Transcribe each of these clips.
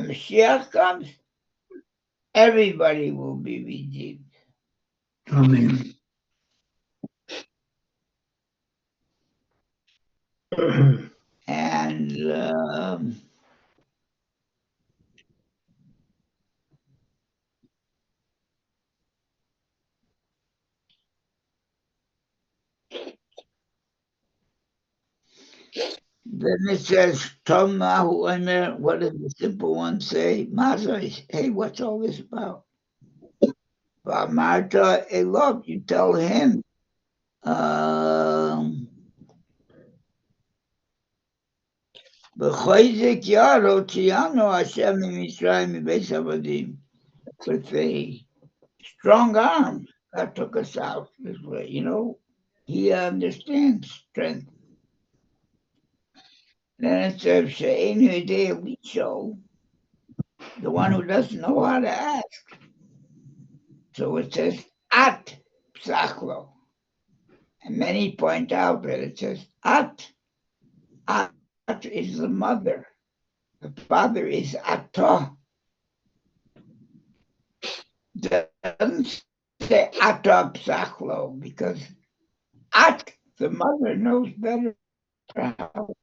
when Mashiach comes, everybody will be redeemed. Amen. And then it says, Tomahu Omer, what does the simple one say? Mazai, hey, what's all this about? Marta, hey, look, you tell him. B'choizik yaro tiyano Hashem miMitzrayim miBeis Avadim. With a strong arm, God took us out this way. He understands strength. Then it says, She'enu Yedei Licho, the one who doesn't know how to ask. So it says, At Psachlo. And many point out that it says, At is the mother. The father is Atah. Doesn't say Atah Psachlo, because At, the mother, knows better how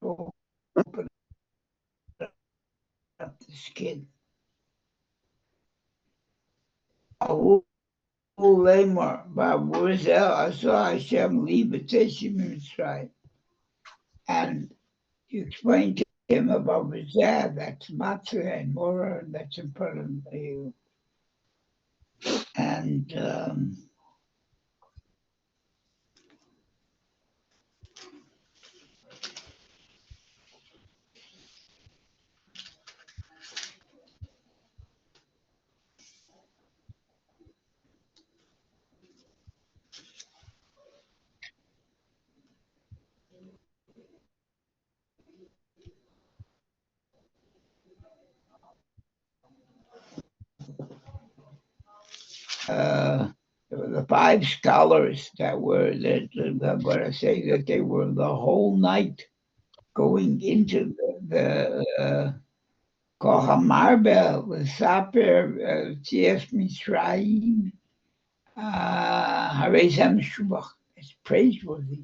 to open up the skin. Lemor, Babuzel, Asa Hashem, Libateshim Mitzrayim. And you explain to him about Rizah, that's Matzah and Mora, that's important for you. And the five scholars that were, I'm going to say that they were the whole night going into the Kohamarbel, the Saper, Tzias Mitzrayim, Harezam Shubach. It's praiseworthy.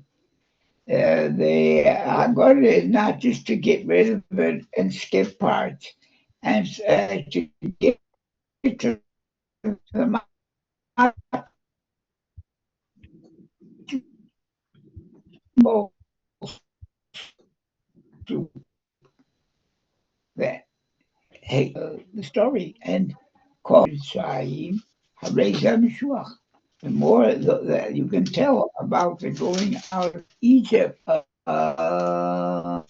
The Haggadah is not just to get rid of it and skip parts, and to get to the that the story and called Mitzrayim Harezam Shubach. The more that you can tell about the going out of Egypt, the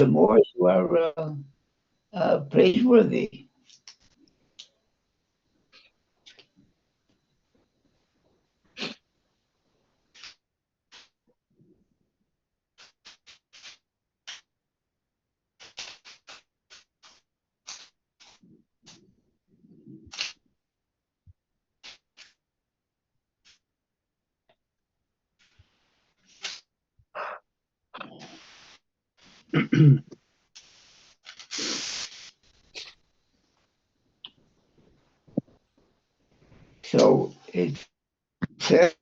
more you are praiseworthy. So it says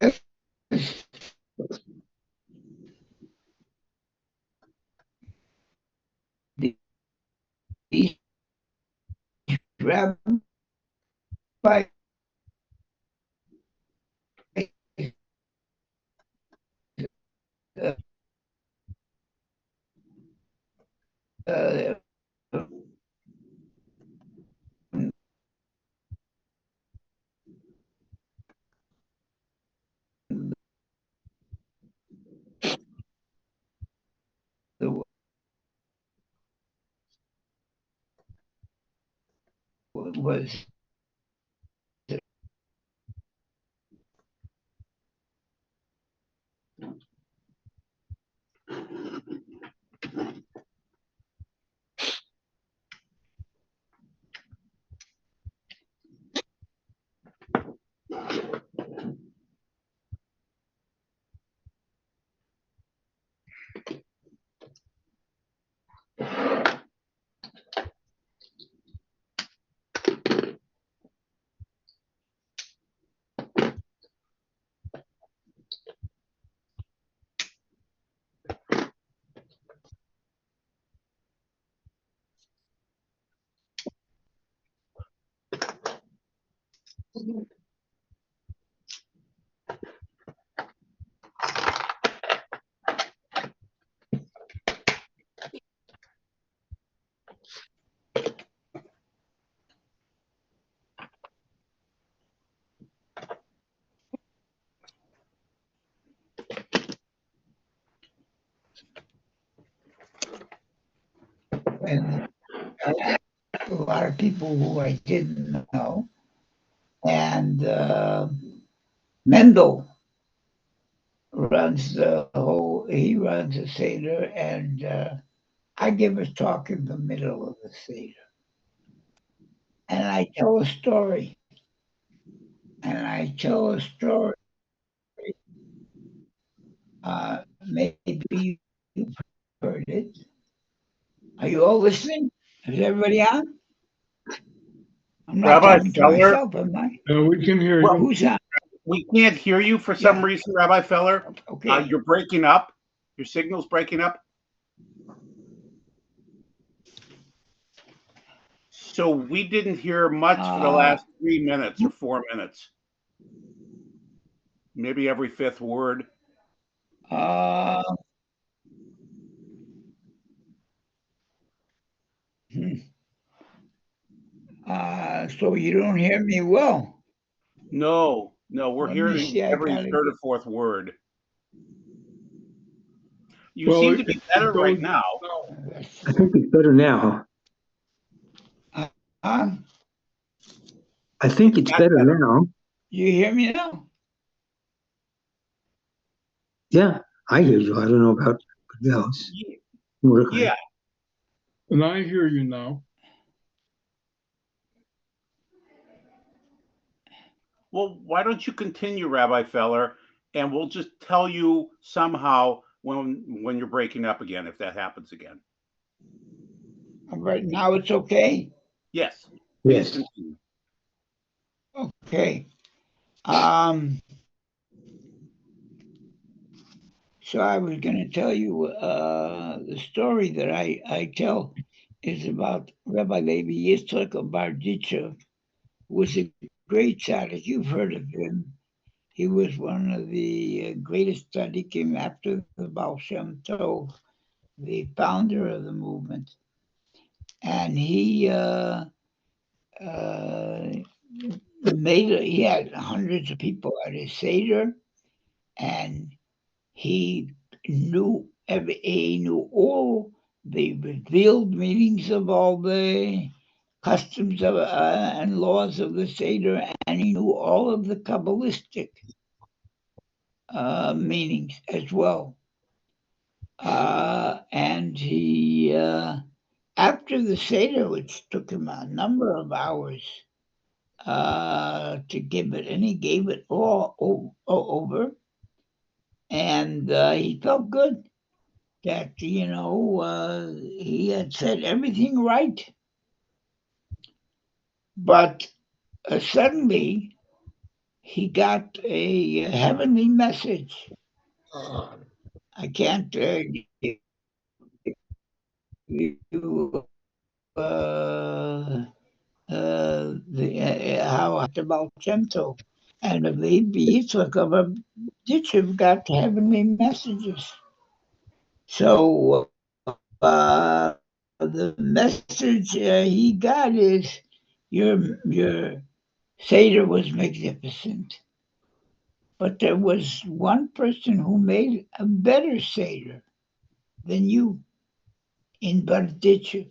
these rabbis uh, uh, was And a lot of people who I didn't know. And Mendel runs he runs the Seder, and I give a talk in the middle of the Seder. And I tell a story. And I tell a story. Maybe you've heard it. Are you all listening? Is everybody on? I'm not Rabbi talking to Feller? myself, am I? We can hear Well, you. Who's on? We can't hear you for some Yeah. reason, Rabbi Feller. Okay. You're breaking up. Your signal's breaking up. So we didn't hear much for the last 3 minutes or 4 minutes. Maybe every fifth word. So you don't hear me well. No, we're Let me hearing see. I every gotta third get. or fourth word. You Well, seem to be better right now. I think it's better now. Huh? I think it's better now. You hear me now? Yeah, I hear you. I don't know about everybody else. Yeah. And I hear you now. Well, why don't you continue, Rabbi Feller, and we'll just tell you somehow when you're breaking up again, if that happens again. All right, now it's okay. Yes. Yes. Continue. Okay. So I was going to tell you the story that I tell is about Rabbi Levi Yitzchak of Barditchev, who was a great tzaddik. You've heard of him. He was one of the greatest tzaddikim after the Baal Shem Tov, the founder of the movement. And he he had hundreds of people at his Seder, and he knew all the revealed meanings of all the customs of, and laws of the Seder, and he knew all of the Kabbalistic meanings as well. And he, after the Seder, which took him a number of hours to give it, and he gave it all over, and he felt good that he had said everything right. But suddenly he got a heavenly message. I can't give you how about Shem Tov. And the Yitzchak of a Ditchiv got heavenly messages. So the message he got is your Seder was magnificent, but there was one person who made a better Seder than you in Berditchev.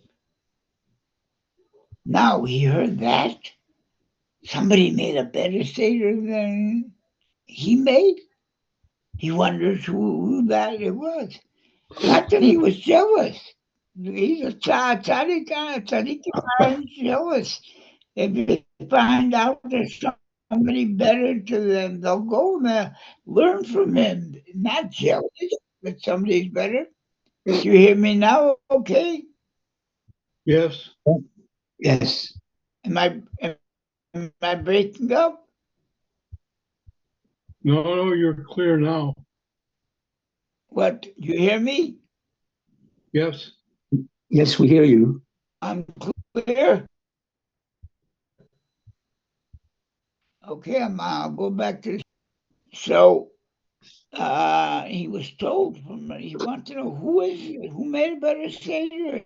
Now he heard that somebody made a better Seder than he made. He wonders who that it was. Not that he was jealous. He's a tzaddik, jealous. If they find out there's somebody better to them, they'll go and learn from him. Not jealous that somebody's better. Do you hear me now? Okay. Yes. Yes. Am I breaking up? No, you're clear now. What? You hear me? Yes. Yes, we hear you. I'm clear. Okay, I'll go back to. So he was told he wanted to know who made a better Seder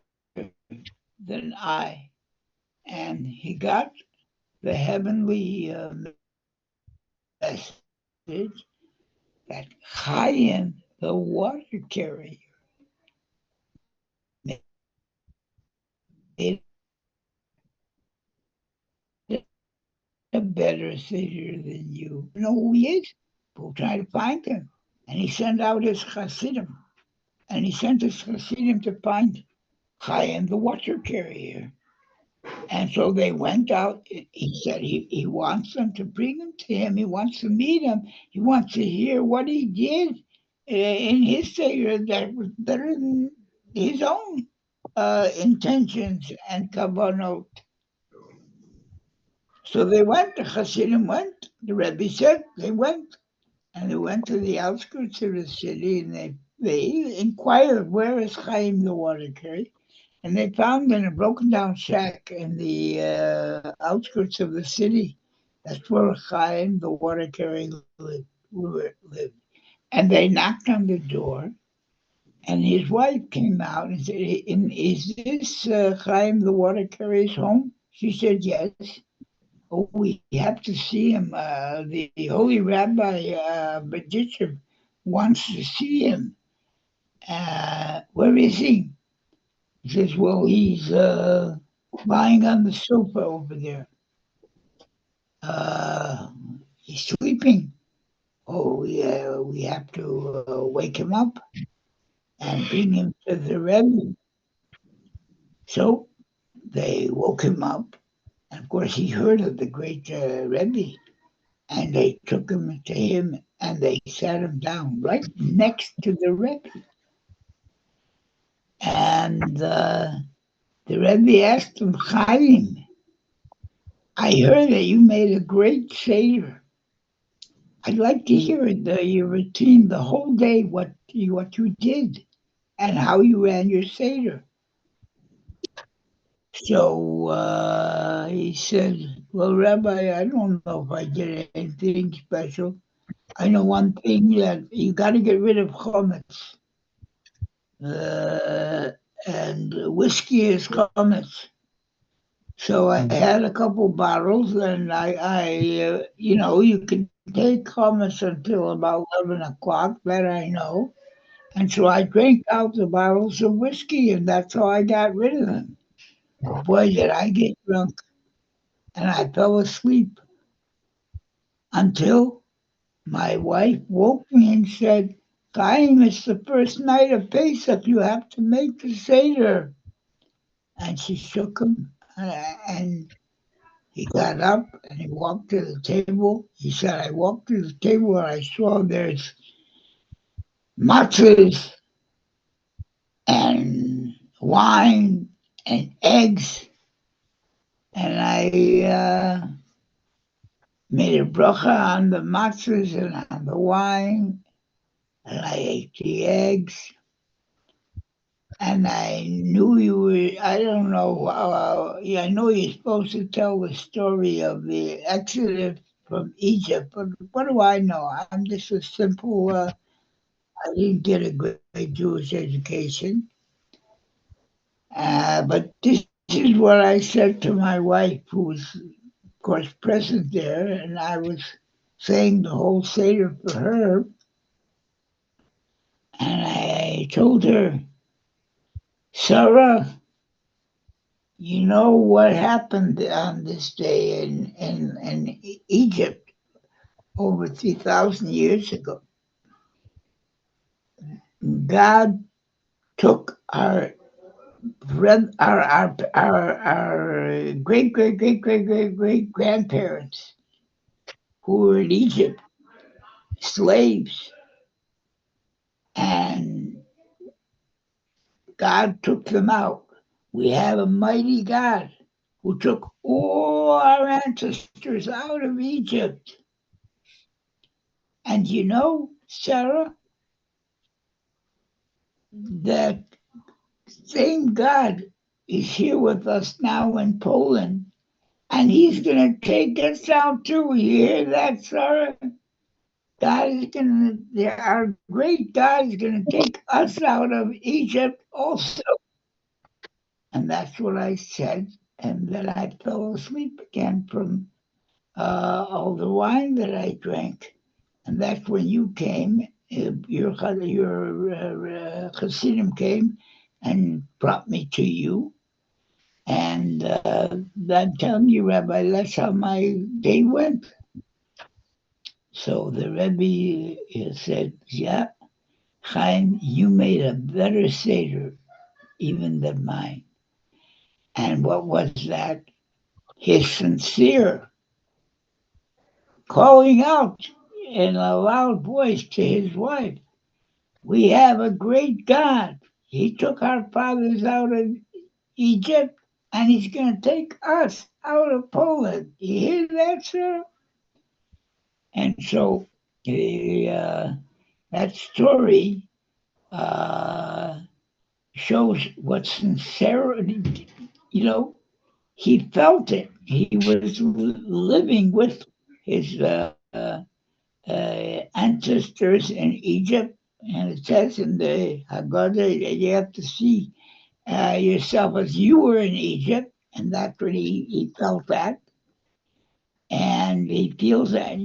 than I, and he got the heavenly message that Chaim, the water carrier, made a better Seder than you. You know who he is? We'll try to find him. And he sent out his Hasidim. And he sent his Hasidim to find Chaim, the water carrier. And so they went out. He said he wants them to bring him to him. He wants to meet him. He wants to hear what he did in his Seder that was better than his own intentions and kavanot. So they went, the Hasidim went, the Rebbe said they went, and they went to the outskirts of the city, and they inquired, where is Chaim the water carrier? And they found in a broken down shack in the outskirts of the city. That's where Chaim the water carrier lived. And they knocked on the door, and his wife came out and said, is this Chaim the water carrier's home? She said, yes. Oh, we have to see him. The holy rabbi Bajitchev wants to see him. Where is he? He says, well, he's lying on the sofa over there. He's sleeping. Oh, yeah, we have to wake him up and bring him to the Rebbe. So they woke him up. And of course, he heard of the great Rebbe. And they took him to him and they sat him down right next to the Rebbe. And the Rebbe asked him, Chaim, I heard that you made a great Seder. I'd like to hear your routine the whole day, what you did and how you ran your Seder. So he said, well, Rabbi, I don't know if I did anything special. I know one thing, that you got to get rid of chametz. And whiskey is chametz. So I had a couple bottles, and you can take chametz until about 11 o'clock, that I know. And so I drank out the bottles of whiskey, and that's how I got rid of them. Boy, did I get drunk. And I fell asleep until my wife woke me and said, Chaim, it's the first night of Pesach. You have to make the Seder. And she shook him, and he got up and he walked to the table. He said, I walked to the table and I saw there's matzahs and wine and eggs. And I made a bracha on the matzahs and on the wine. And I ate the eggs. And I knew you were, I don't know, I know you're supposed to tell the story of the Exodus from Egypt, but what do I know? I'm just a simple, I didn't get a great Jewish education. But this is what I said to my wife, who was, of course, present there, and I was saying the whole Seder for her. And I told her, Sarah, you know what happened on this day in Egypt over 3,000 years ago? God took our great grandparents who were in Egypt, slaves, and God took them out. We have a mighty God who took all our ancestors out of Egypt. And you know, Sarah, that same God is here with us now in Poland, And he's going to take us out too. You hear that, Sarah? God is going to, our great God is going to take us out of Egypt also. And that's what I said. And then I fell asleep again from all the wine that I drank. And that's when you came, your Hasidim came and brought me to you. And I'm telling you, Rabbi, that's how my day went. So the Rebbe said, yeah, Chaim, you made a better Seder even than mine. And what was that? His sincere calling out in a loud voice to his wife, we have a great God. He took our fathers out of Egypt, and he's going to take us out of Poland. You hear that, sir? And so that story shows what sincerity, he felt it. He was living with his ancestors in Egypt, and it says in the Haggadah that you have to see yourself as you were in Egypt, and that's what he felt that. And he feels that,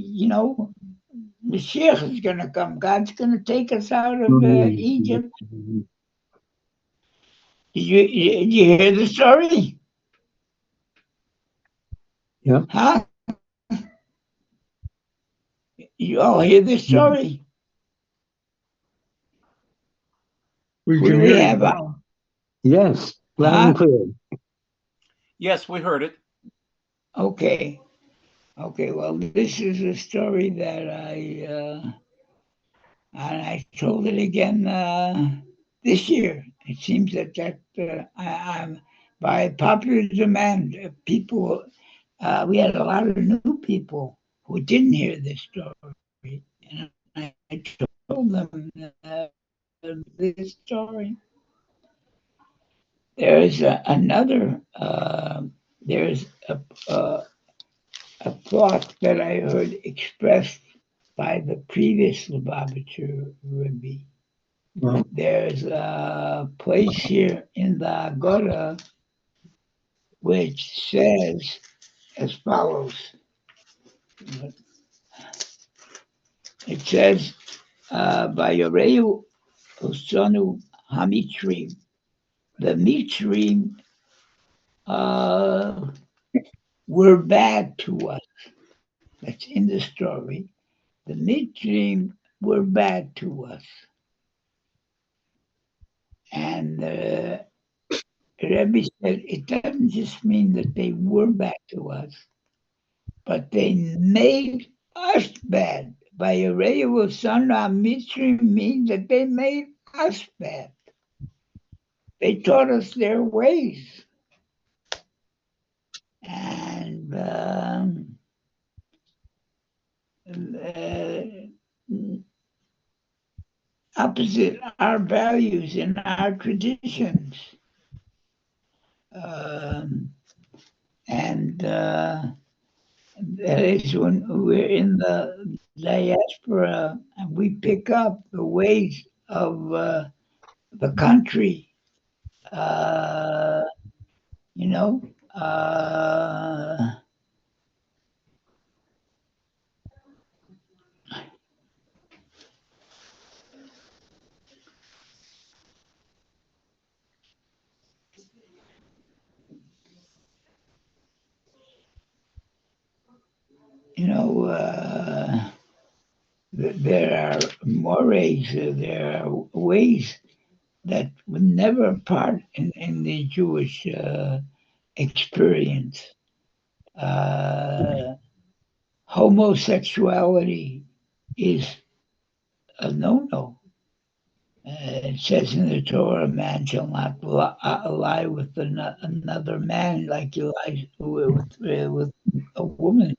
Mashiach is going to come. God's going to take us out of Egypt. Did you hear the story? Yeah. Huh? You all hear the story? We Who can do we hear have you. out? Yes, loud and clear. Yes, we heard it. Okay. Well, this is a story that I told it again this year. It seems that I'm by popular demand. People, we had a lot of new people who didn't hear this story, and I told them this story. There's another. There's a thought that I heard expressed by the previous Lubavitcher Rebbe. Well, There's a place here in the Agora which says as follows. It says, by Yoreu Osonu Hamitrim. The Mitrim were bad to us. That's in the story. The Mitrim were bad to us. And the Rebbe said it doesn't just mean that they were bad to us, but they made us bad. By Yoreu Osonu Hamitrim means that they made us bad. They taught us their ways. And opposite our values and our traditions. And that is when we're in the diaspora and we pick up the ways of the country, you know. There are mores, there are ways that were never part in the Jewish experience. Homosexuality is a no-no. It says in the Torah, man shall not lie with another man like you lie with a woman.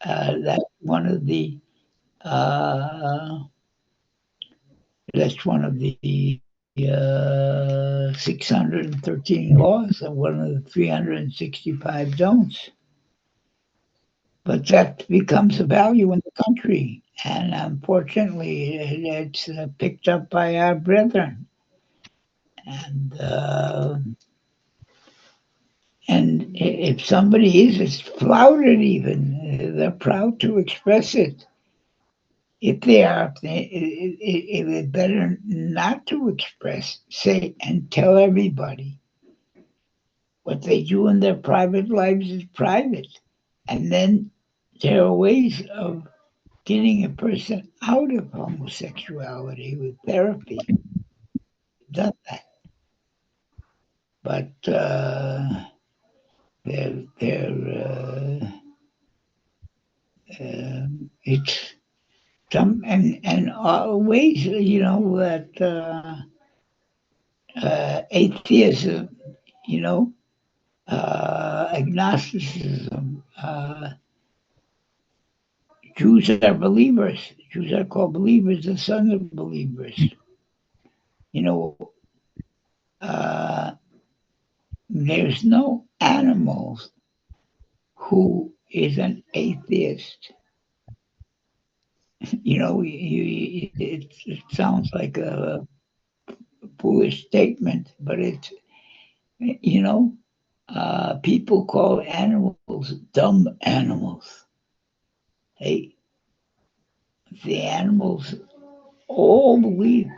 That's one of the 613 laws and one of the 365 don'ts. but that becomes a value in the country. And unfortunately, it's picked up by our brethren. And if somebody is, it's flouted even. They're proud to express it. If they are, it better not to express, say, and tell everybody. What they do in their private lives is private. And then there are ways of getting a person out of homosexuality with therapy. Done that. But it's some and ways, that atheism, you know, agnosticism. Jews are believers. Jews are called believers, the sons of believers. You know, uh, there's no animals who is an atheist. It sounds like a foolish statement, but it's, you know, people call animals dumb animals. Hey, the animals all believe.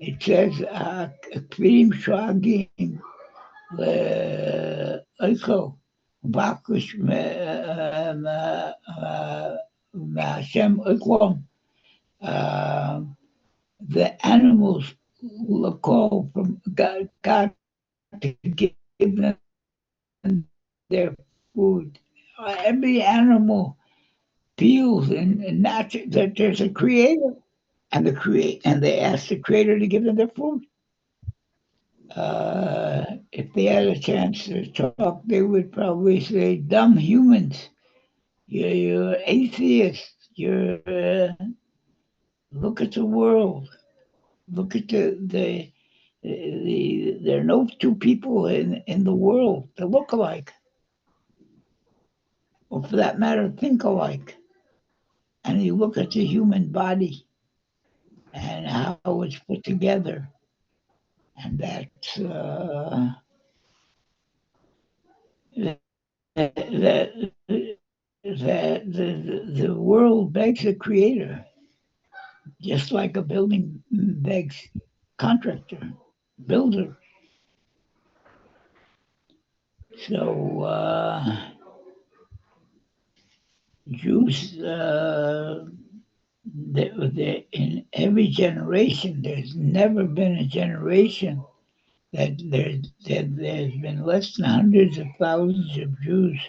It says, "Kvirim shagim le'ochel v'akush me'Hashem oklom." The animals will call from God to give them their food. Every animal feels and naturally that there's a creator, and they ask the creator to give them their food. If they had a chance to talk, they would probably say, "Dumb humans, you're atheists. You're look at the world. Look at there are no two people in the world that look alike, or for that matter, think alike. And you look at the human body and how it's put together, and that's that the world begs a creator, just like a building begs contractor, builder. So Jews, in every generation, there's never been a generation that there's been less than hundreds of thousands of Jews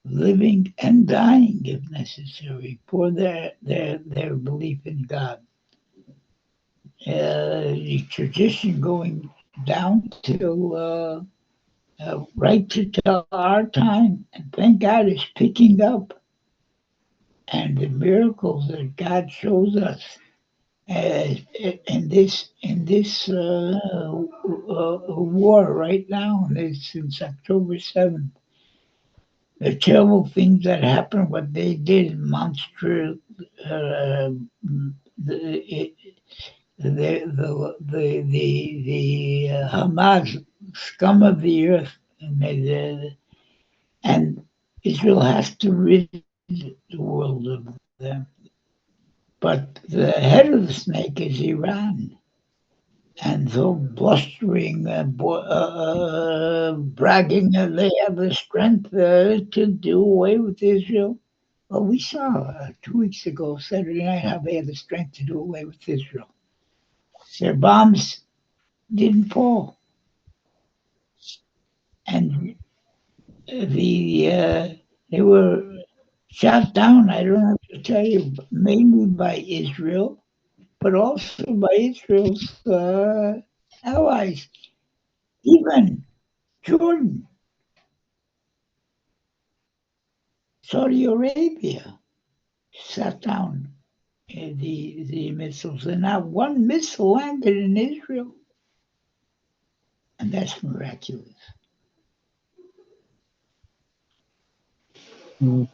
living and dying, if necessary, for their belief in God. The tradition going down till right to till our time, and thank God it's picking up. And the miracles that God shows us in this war right now, since October 7th, the terrible things that happened, what they did, monstrous, uh, the, the Hamas, scum of the earth, and Israel has to rid the world of them. But the head of the snake is Iran. And so blustering, bragging that they have the strength to do away with Israel. Well, we saw 2 weeks ago, Saturday night, how they had the strength to do away with Israel. Their bombs didn't fall. And they were shot down, I don't have to tell you, mainly by Israel, but also by Israel's allies, even Jordan, Saudi Arabia shot down the missiles, and not one missile landed in Israel, and that's miraculous. Mm.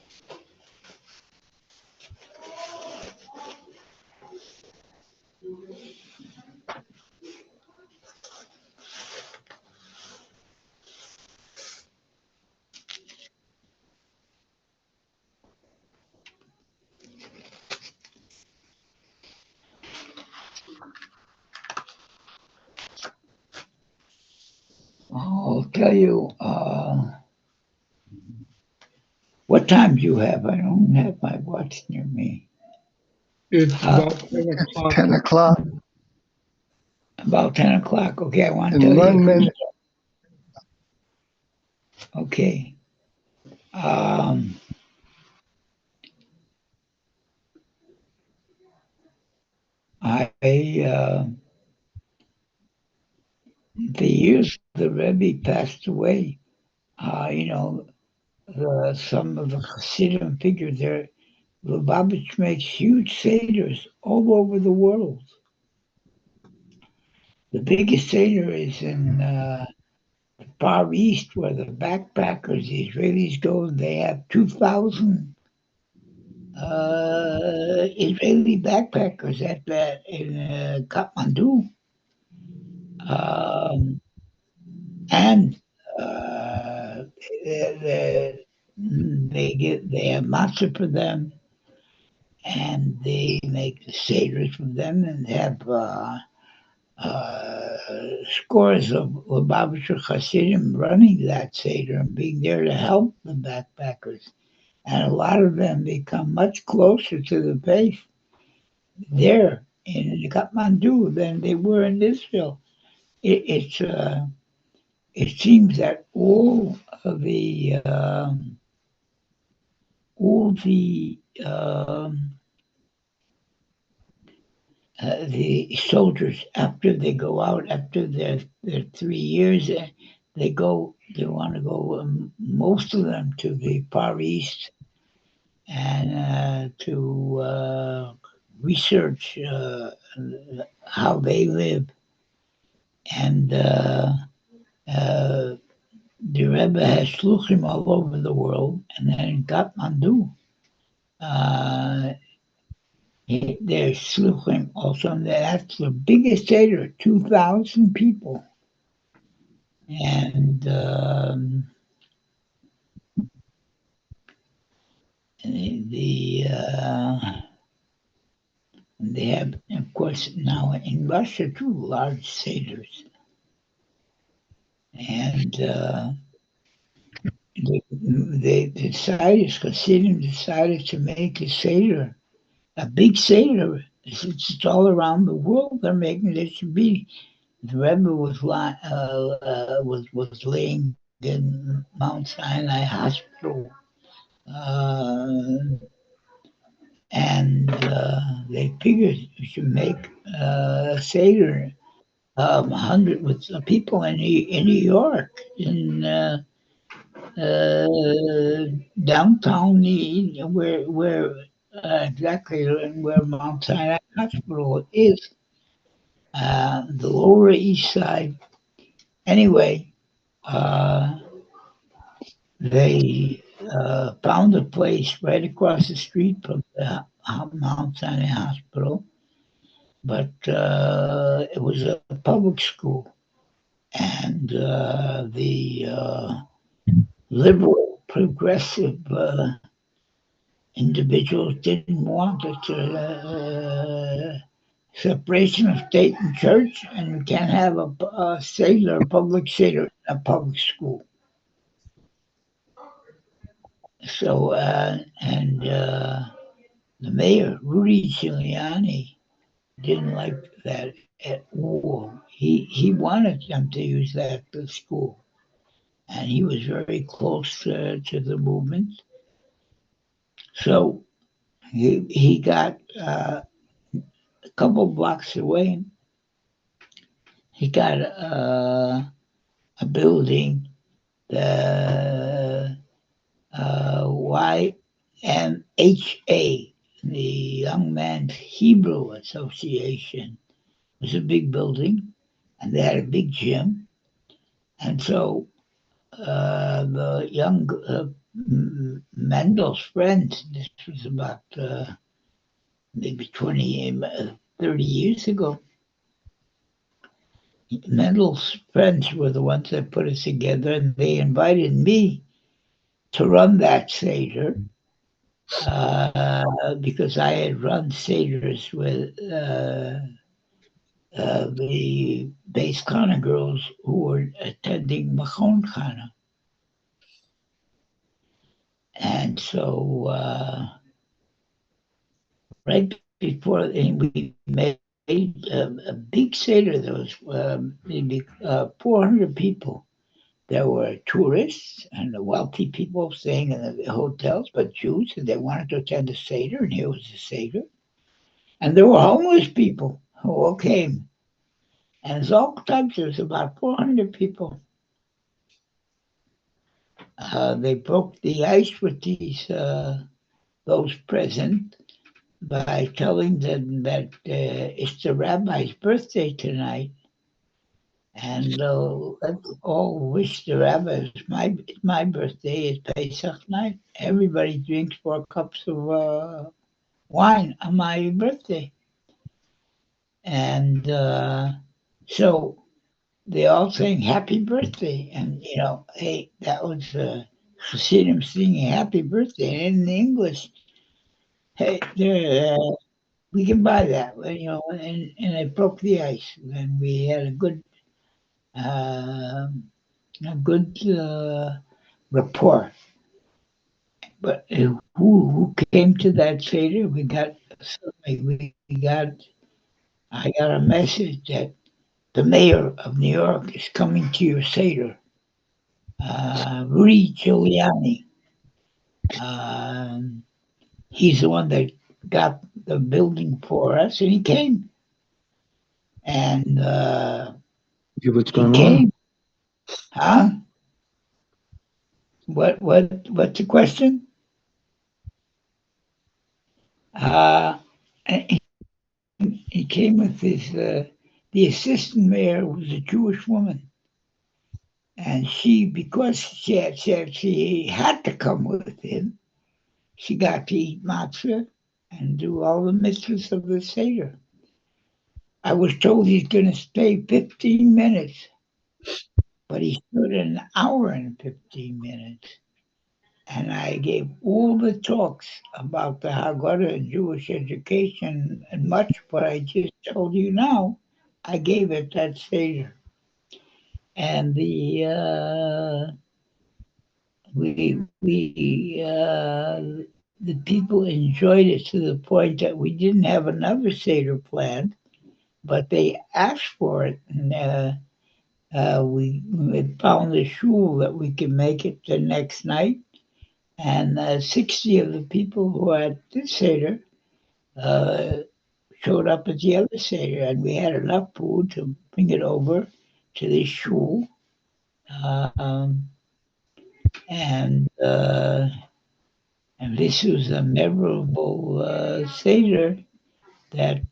tell you what time do you have? I don't have my watch near me. It's about 10 It's o'clock 10 o'clock About 10 o'clock. Okay, I want to in tell you. 1 minute. Okay. The years the Rebbe passed away, some of the Hasidim figures there, Lubavitch makes huge seders all over the world. The biggest seder is in the Far East, where the backpackers, the Israelis go. They have 2,000 Israeli backpackers at that in Kathmandu, and they have matzah for them, and they make the seders for them, and have scores of Lubavitcher Hasidim running that seder and being there to help the backpackers. And a lot of them become much closer to the faith there in Kathmandu than they were in Israel. It seems that all the soldiers, after they go out after their 3 years, they want to go, most of them, to the Far East and to research how they live. And the Rebbe has shluchim all over the world, and then in Kathmandu, there's shluchim also, and that's the biggest seder, 2,000 people. And they have, of course, now in Russia too, large seders. And they decided, Hasidim decided to make a seder, a big seder. It's all around the world. They're making it to be. The Rebbe was laying in Mount Sinai Hospital, and they figured we should make a seder, 100 with people in New York, in downtown, where exactly where Mount Sinai Hospital is, the Lower East Side. Anyway, they found a place right across the street from the Mount Sinai Hospital, but it was a public school, and the liberal, progressive individuals didn't want it. Separation of state and church, and you can't have a seder, a public seder, in a public school. So, and the mayor, Rudy Giuliani, didn't like that at all. He wanted them to use that for school, and he was very close to the movement. So he got a couple blocks away. He got a building, the YMHA, the Young Men's Hebrew Association. It was a big building, and they had a big gym. And so the young Mendel's friends, this was about maybe 20, 30 years ago, Mendel's friends were the ones that put us together, and they invited me to run that Seder, because I had run Seders with the Beis Kana girls who were attending Machon Kana. And so right before we made a big Seder, there was maybe 400 people. There were tourists and wealthy people staying in the hotels, but Jews, and they wanted to attend the Seder, and here was the Seder. And there were homeless people who all came. And there's all types, there's about 400 people. They broke the ice with those present by telling them that it's the rabbi's birthday tonight. And let's all wish the rabbi, it's my birthday, it's Pesach night. Everybody drinks 4 cups of wine on my birthday. And so they all sang happy birthday. And, hey, that was Hasidim singing happy birthday. And in English, hey, we can buy that, and it broke the ice. And we had a good rapport. But who came to that Seder? I got a message that the mayor of New York is coming to your Seder. Rudy Giuliani. He's the one that got the building for us, and he came. And what's he going came. on? Huh? What's the question? He came with his the assistant mayor was a Jewish woman, and because she had to come with him, she got to eat matzah and do all the mitzvahs of the Seder. I was told he's going to stay 15 minutes, but he stood an hour and 15 minutes. And I gave all the talks about the Haggadah and Jewish education and much what I just told you now. I gave at that Seder. And the people enjoyed it to the point that we didn't have another Seder planned, but they asked for it. And we found a shul that we could make it the next night. And 60 of the people who were at this Seder showed up at the other Seder, and we had enough food to bring it over to the shul. And this was a memorable Seder that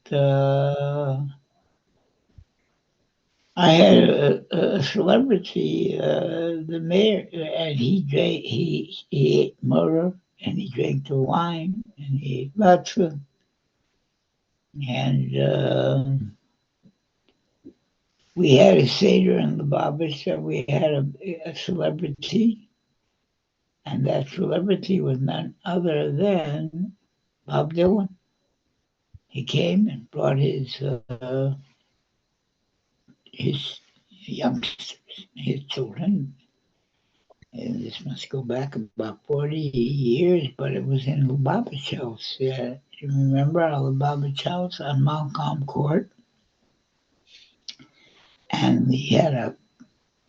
I had a celebrity, the mayor, and he ate murder, and he drank the wine, and he ate matzah. And we had a Seder in the Lubavitch, we had a celebrity, and that celebrity was none other than Bob Dylan. He came and brought his youngsters, his children. And this must go back about 40 years, but it was in Lubavitch House. You remember our Lubavitch House on Malcolm Court? And we had a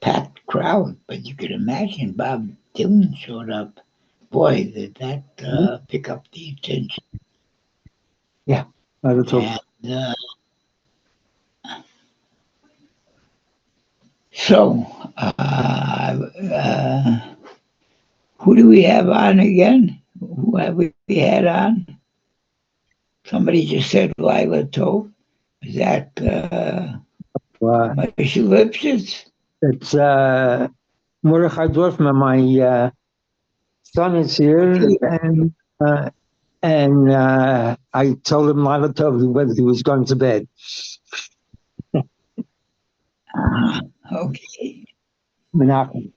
packed crowd, but you could imagine Bob Dylan showed up. Boy, did that pick up the attention. Yeah, I would hope. And, so, who do we have on again? Who have we had on? Somebody just said Lila Tov. Is that Moshe Lipschitz? It's Mordechai Dorfman. My son is here, and I told him Lila Tov whether he was going to bed. Okay. Menachem.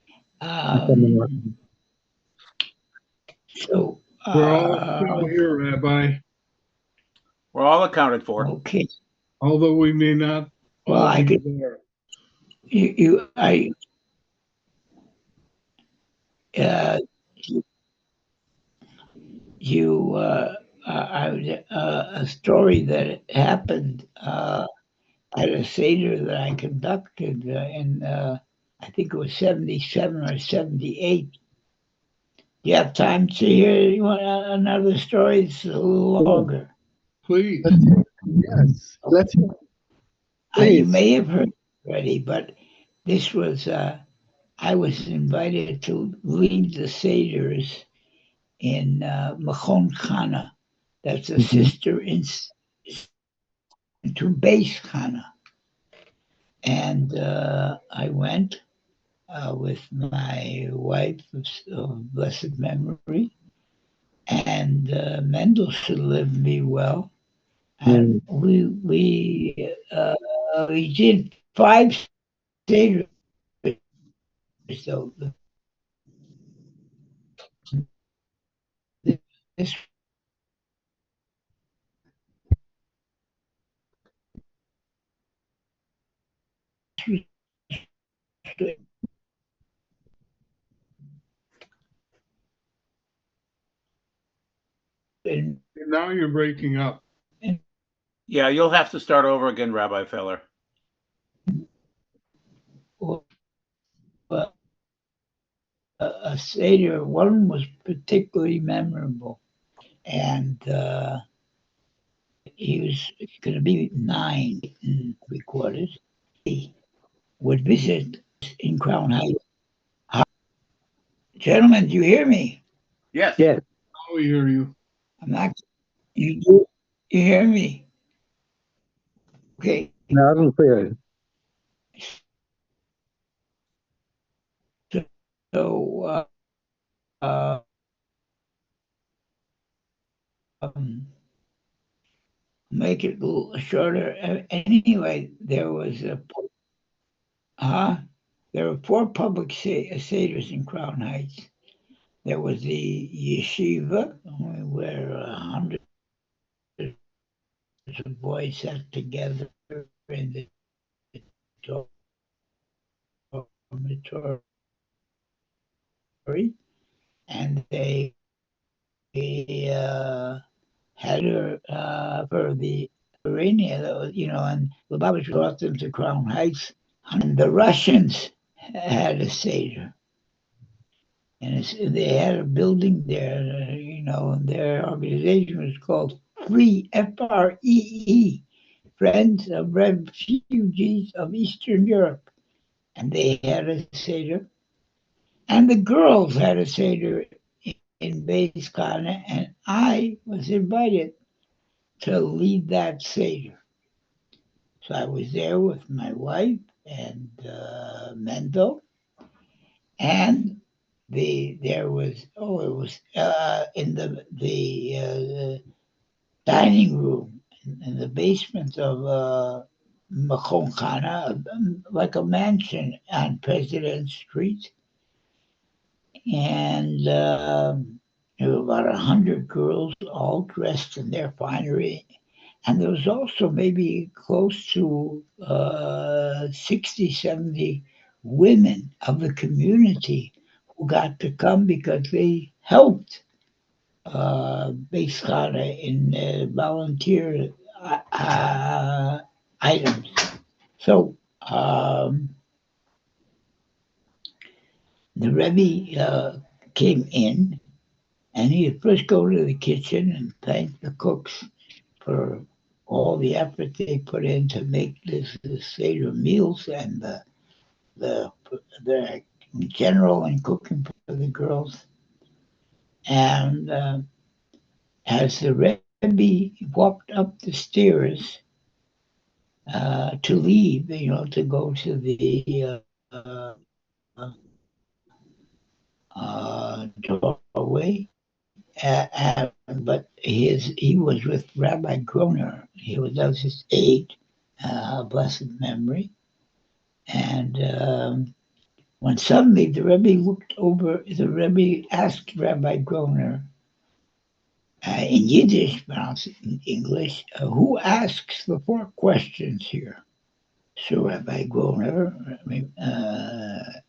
So We're all here, Rabbi. We're all accounted for. Okay. Although we may not Well, I could. Uh, a story that happened at a seder that I conducted in, I think it was 77 or 78. Do you have time to hear another story? It's a little longer. Please. Yes. Let's hear. You Please. may have heard already, but this was, I was invited to lead the seders in Machon Chana. That's a sister to Beis Chana. And I went with my wife of blessed memory, and Mendelssohn lived me well, and we did 5 seders. So this And now you're breaking up. Yeah, you'll have to start over again, Rabbi Feller. A seder. One was particularly memorable, and he was going to be 9 recorded. He would visit in Crown Heights. Gentlemen, do you hear me? Yes. Yes. Now we hear you. I'm not. You do? You hear me? Okay. Loud and clear. So, make it a little shorter. Anyway, there was there were 4 public seders in Crown Heights. There was the yeshiva, where hundreds of boys sat together in the dormitory, and they had her for the Iranian, and Lubavitch brought them to Crown Heights, and the Russians had a seder. And they had a building there, and their organization was called Free, Free, Friends of Refugees of Eastern Europe. And they had a seder. And the girls had a seder in Beis Chana, and I was invited to lead that seder. So I was there with my wife and Mendel, and there was it was in the dining room in the basement of Machon Chana, like a mansion on President Street, and there were about 100 girls, all dressed in their finery. And there was also maybe close to 60, 70 women of the community who got to come because they helped Beis Chana in volunteer items. So the Rebbe came in, and he'd first go to the kitchen and thank the cooks for all the effort they put in to make this Seder meals and the in general and cooking for the girls. And as the Rebbe walked up the stairs to leave, to go to the doorway, but he was with Rabbi Groner. He was his aide, blessed memory. And when suddenly the Rebbe looked over, the Rebbe asked Rabbi Groner in Yiddish, pronounced in English, who asks the 4 questions here? So Rabbi Groner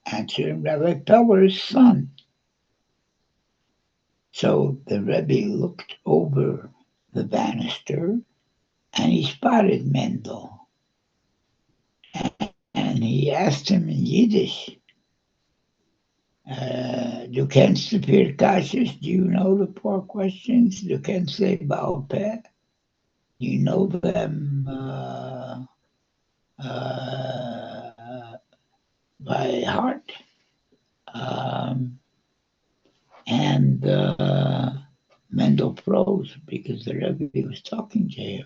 answered Rabbi Feller's son. So the Rebbe looked over the banister and he spotted Mendel. And he asked him in Yiddish, Du kennst die vier kashes? Do you know the 4 questions? Du kennst sie Baal Peh? You know them by heart? And Mendel froze because the Rebbe was talking to him.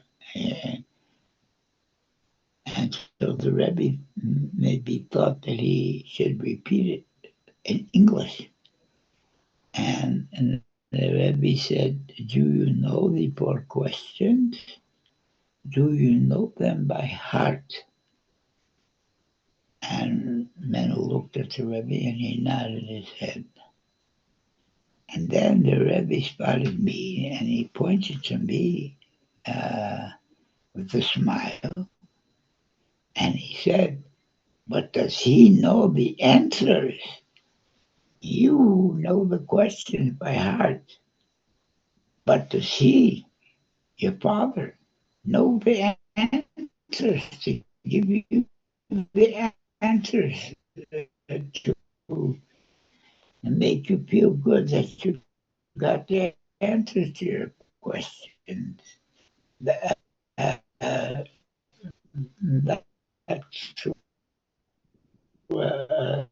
And so the Rebbe maybe thought that he should repeat it in English. And the Rebbe said, do you know the 4 questions? Do you know them by heart? And Mendel looked at the Rebbe and he nodded his head. And then the Rebbe spotted me and he pointed to me with a smile. And he said, but does he know the answers? You know the questions by heart. But does he, your father, know the answers to give you the answers to make you feel good that you got the answers to your questions? That's true. The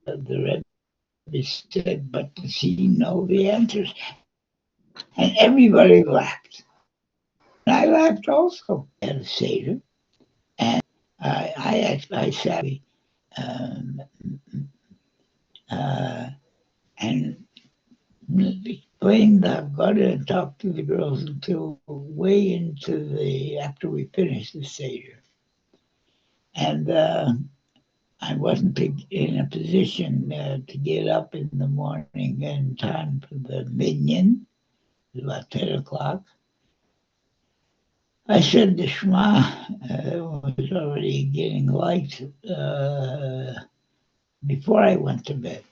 Rebbe said, but does he know the answers? And everybody laughed. And I laughed also at a Seder. And I sat and explained the Haggadah and talked to the girls until way into after we finished the Seder. And I wasn't in a position to get up in the morning in time for the minyan. It was about 10 o'clock. I said the Shema. It was already getting light before I went to bed.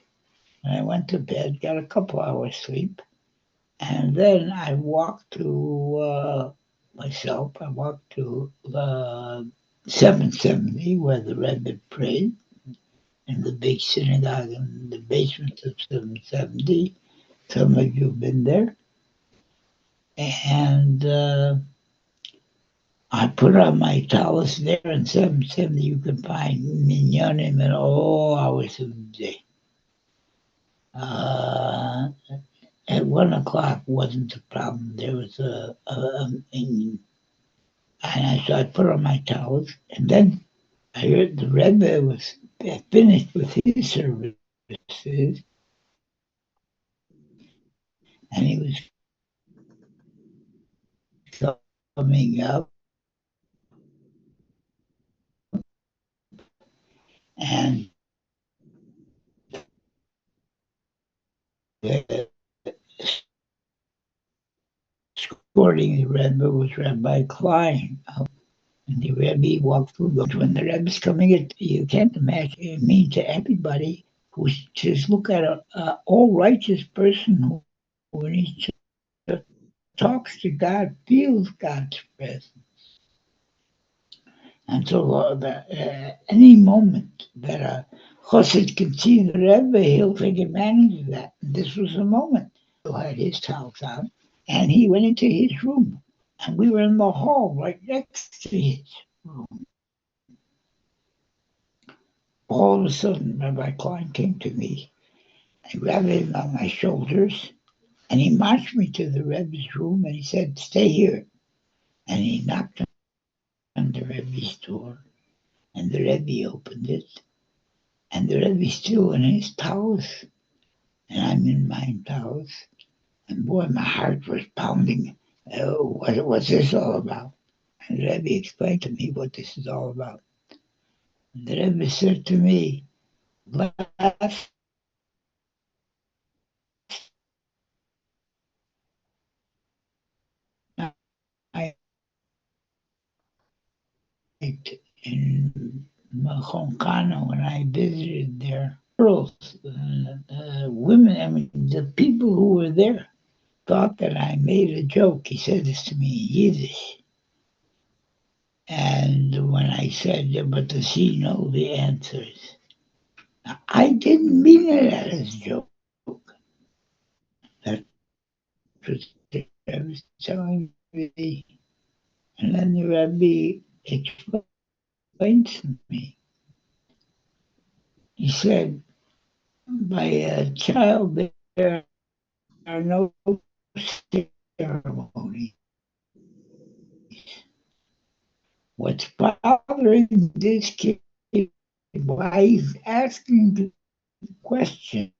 And I went to bed, got a couple hours sleep, and then I walked to myself. I walked to 770 where the Rebbe prayed in the big synagogue in the basement of 770. Some of you have been there. And I put on my tallis there in 770. You can find minyanim in all hours of the day. At 1 o'clock wasn't a problem. There was and so I put on my towels, and then I heard the Rebbe was finished with his services, and he was coming up, and escorting the Rebbe was Rabbi Klein. And the Rebbe walked through those. When the Rebbe's coming, you can't imagine. It means to everybody who says, look at an all-righteous person who when he talks to God, feels God's presence. And so any moment that a chassid can see the Rebbe, he'll take advantage of that. And this was a moment. He had his towels on, and he went into his room. And we were in the hall right next to his room. All of a sudden, Rabbi Klein came to me. I grabbed him on my shoulders, and he marched me to the Rebbe's room, and he said, stay here. And he knocked on the Rebbe's door, and the Rebbe opened it, and the Rebbe's still in his towels, and I'm in my towels. And boy, my heart was pounding. What's this all about? And the Rebbe explained to me what this is all about. And the Rebbe said to me, last night in Mahonkana when I visited there. Girls, women, I mean, the people who were there thought that I made a joke. He said this to me in Yiddish. And when I said, but does he know the answers? I didn't mean it as a joke. That's what the Rebbe was telling me. And then the Rebbe explained to me. He said, by a child, there are no ceremonies. What's bothering this kid, why he's asking questions,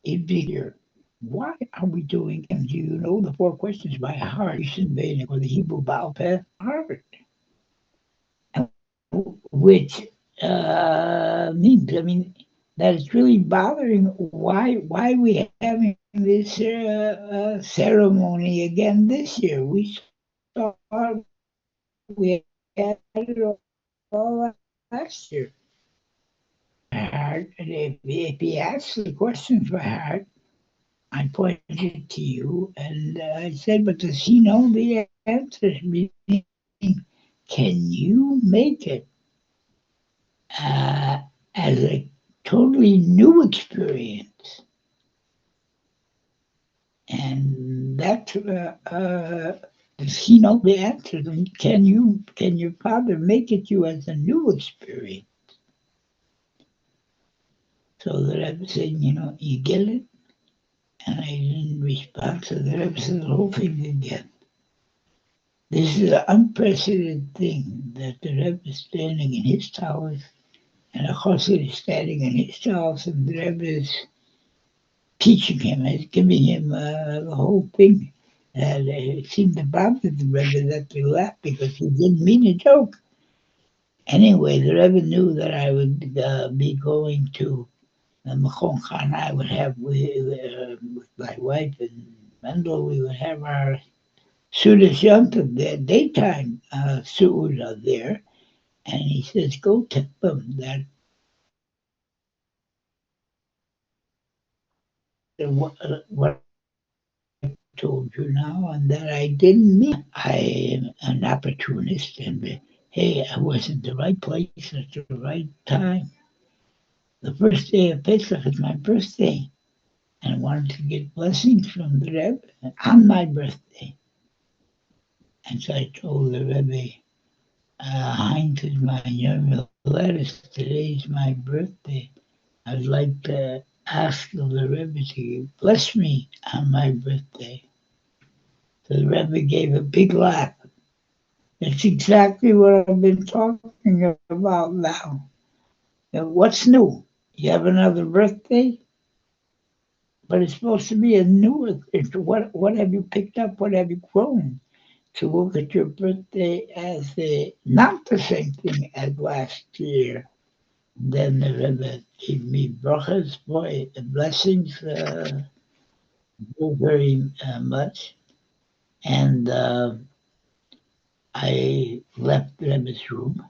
it'd be here. Why are we doing, and do you know the 4 questions by heart? Or the Hebrew Baal Peh heart. Which means, I mean, that it's really bothering why we having this ceremony again this year. We saw we had it all last year. And if he asks the questions by heart, I pointed to you and I said, but does he know the answers? Can you make it as a totally new experience? And that does he know the answer? Can your father make it you as a new experience? So the Rebbe said, you get it? And I didn't respond. So the Rebbe said the whole thing again. This is an unprecedented thing that the Rebbe is standing in his towers and a chassid is standing in his towers and the Rebbe is teaching him, is giving him the whole thing. And it seemed to bother the Rebbe that they laughed because he didn't mean a joke. Anyway, the Rebbe knew that I would be going to the Machon Khan. I would have with my wife and Mendel, we would have our Sudas Yontav, the daytime Suda there. And he says, go tell them that what I told you now, and that I didn't mean I am an opportunist, and hey, I was in the right place at the right time. The first day of Pesach is my birthday, and I wanted to get blessings from the Rebbe on my birthday. And so I told the Rebbe, Heinz is my young lettuce. Today's my birthday. I'd like to ask the Rebbe to bless me on my birthday. So the Rebbe gave a big laugh. That's exactly what I've been talking about now. What's new? You have another birthday? But it's supposed to be a new, what have you picked up? What have you grown? To look at your birthday as not the same thing as last year. Then the Rebbe gave me brachas, boy, blessings, very much. And I left the Rebbe's room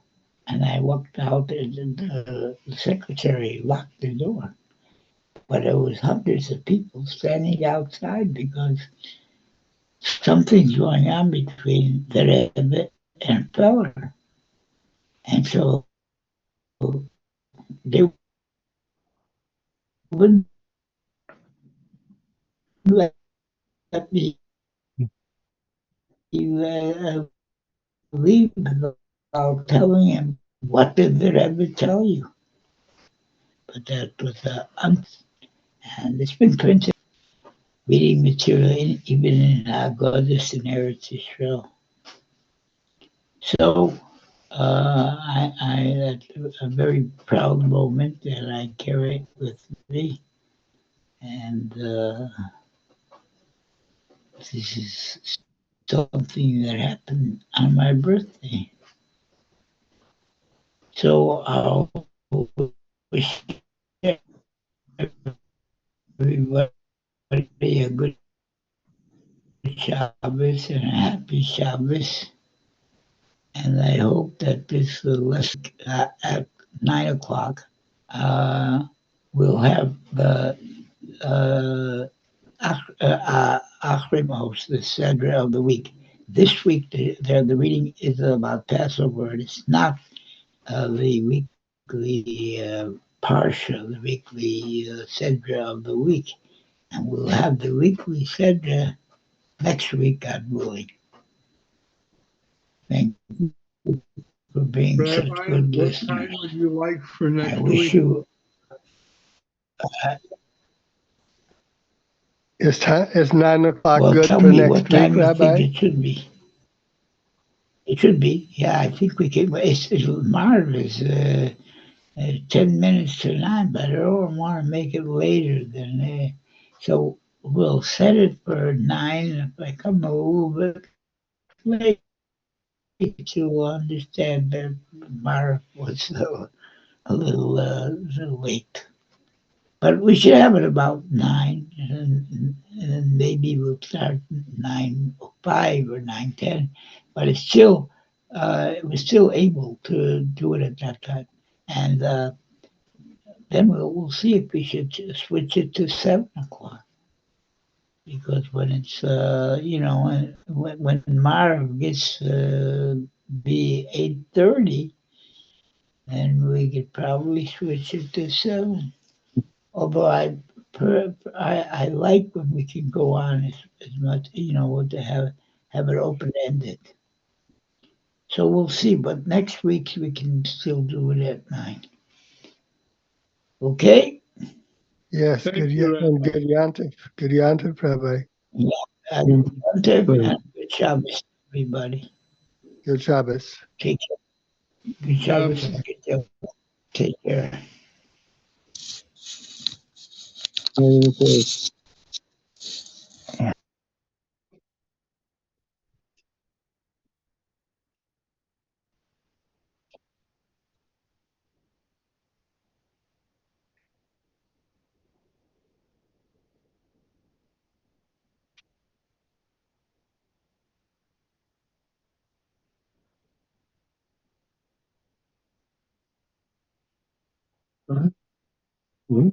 and I walked out and the secretary locked the door. But there was hundreds of people standing outside because something's going on between the Rebbe and Feller. And so they wouldn't let me leave without telling him, what did the Rebbe tell you? But that was and it's been printed, reading material, even in Goddess and Eretz Israel. So that's a very proud moment that I carry with me. And this is something that happened on my birthday. So I'll wish everybody a good Shabbos and a happy Shabbos. And and I hope that this lesson at 9 o'clock we'll have the Achrimos, the Sedra of the week. This week, the reading is about Passover. It's not the weekly Parsha, the weekly Sedra of the week. And we'll have the weekly Sedra next week, God willing. Thank you for being such Rabbi, good what listeners. time would you like for I next wish week? you. Is 9 o'clock Well, good tell for me next what time week, you think Rabbi? it should be. It should be. Yeah, I think we can. It's marvelous. 10 minutes to 9, but I don't want to make it later than so we'll set it for 9. If I come a little bit late, to understand that Mark was a little late. But we should have it about 9, and maybe we'll start 9:05 or 9:10. But it's still, we're still able to do it at that time, and then we'll see if we should switch it to 7 o'clock. Because when it's when Marv gets be 8:30, then we could probably switch it to 7. Although I like when we can go on as much, to have it open ended. So we'll see. But next week we can still do it at 9. Okay. Yes, Thank good, you, and Rabbi. good yantif, Rabbi. Yeah. Good Shabbos, everybody. Good Shabbos. Take care. Good Shabbos. Shabbos. Take care. Mhm.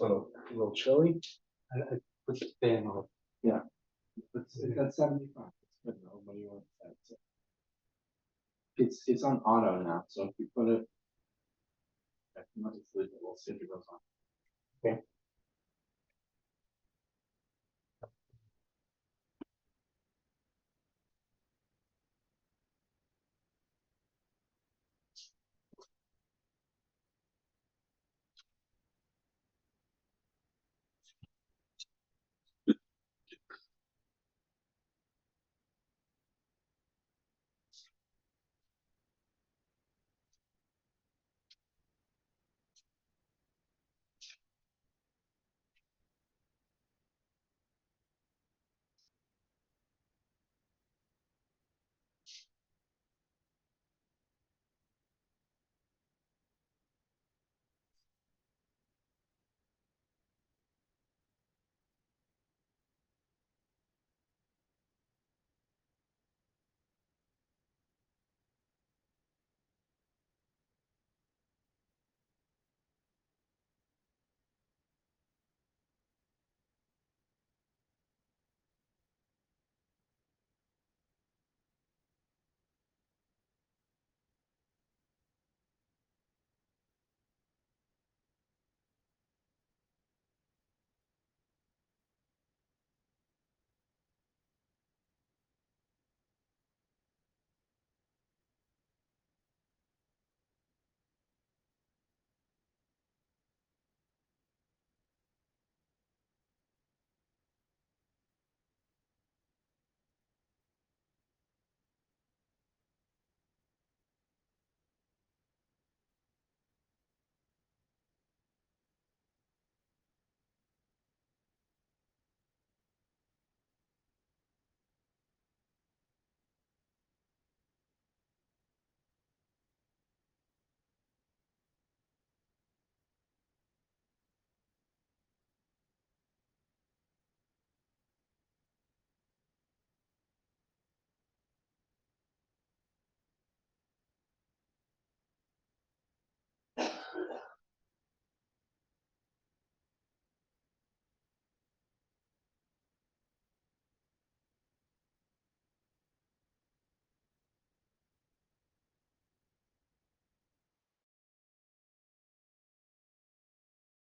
a little chilly. I put the fan on. Yeah. It's at 75. It's good though. What do you want to say? It's on auto now, so if you put it, it's a little cinder goes on. Okay.